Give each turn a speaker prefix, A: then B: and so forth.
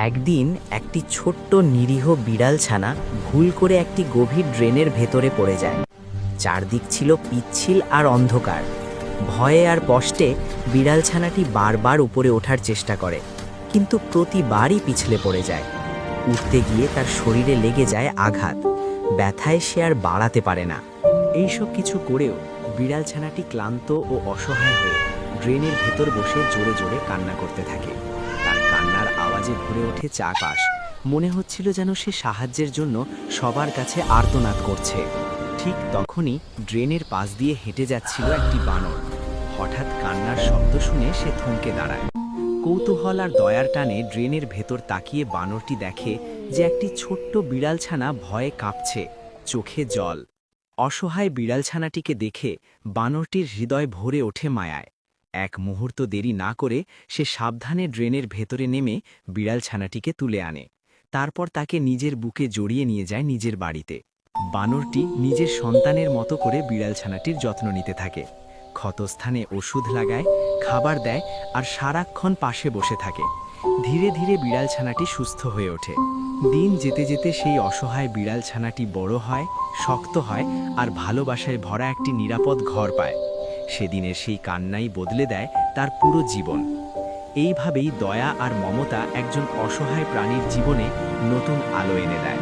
A: একদিন একটি ছোট্ট নিরীহ বিড়ালছানা ভুল করে একটি গভীর ড্রেনের ভেতরে পড়ে যায়। চারদিক ছিল পিচ্ছিল আর অন্ধকার। ভয়ে আর কষ্টে বিড়ালছানাটি বারবার উপরে ওঠার চেষ্টা করে, কিন্তু প্রতিবারই পিছলে পড়ে যায়। উঠতে গিয়ে তার শরীরে লেগে যায় আঘাত। ব্যথায় সে আর বাড়াতে পারে না। এইসব কিছু করেও বিড়ালছানাটি ক্লান্ত ও অসহায় হয়ে ড্রেনের ভেতর বসে জোরে জোরে কান্না করতে থাকে। তার কান্নার আওয়াজে ভরে ওঠে চারপাশ। মনে হচ্ছিল যেন সে সাহায্যের জন্য সবার কাছে আর্তনাদ করছে। ঠিক তখনই ড্রেনের পাশ দিয়ে হেঁটে যাচ্ছিল একটি বানর। হঠাৎ কান্নার শব্দ শুনে সে থমকে দাঁড়ায়। কৌতূহল আর দয়ার টানে ড্রেনের ভেতর তাকিয়ে বানরটি দেখে যে একটি ছোট্ট বিড়ালছানা ভয়ে কাঁপছে, চোখে জল। অসহায় বিড়ালছানাটিকে দেখে বানরটির হৃদয় ভরে ওঠে মায়ায়। এক মুহূর্ত দেরি না করে সে সাবধানে ড্রেনের ভেতরে নেমে বিড়ালছানাটিকে তুলে আনে। তারপর তাকে নিজের বুকে জড়িয়ে নিয়ে যায় নিজের বাড়িতে। বানরটি নিজের সন্তানের মতো করে বিড়ালছানাটির যত্ন নিতে থাকে। ক্ষতস্থানে ওষুধ লাগায়, খাবার দেয় আর সারাক্ষণ পাশে বসে থাকে। ধীরে ধীরে বিড়ালছানাটি সুস্থ হয়ে ওঠে। দিন যেতে যেতে সেই অসহায় বিড়ালছানাটি বড় হয়, শক্ত হয় আর ভালোবাসায় ভরা একটি নিরাপদ ঘর পায়। সেদিনের সেই কান্নাই বদলে দেয় তার পুরো জীবন। এইভাবেই দয়া আর মমতা একজন অসহায় প্রাণীর জীবনে নতুন আলো এনে দেয়।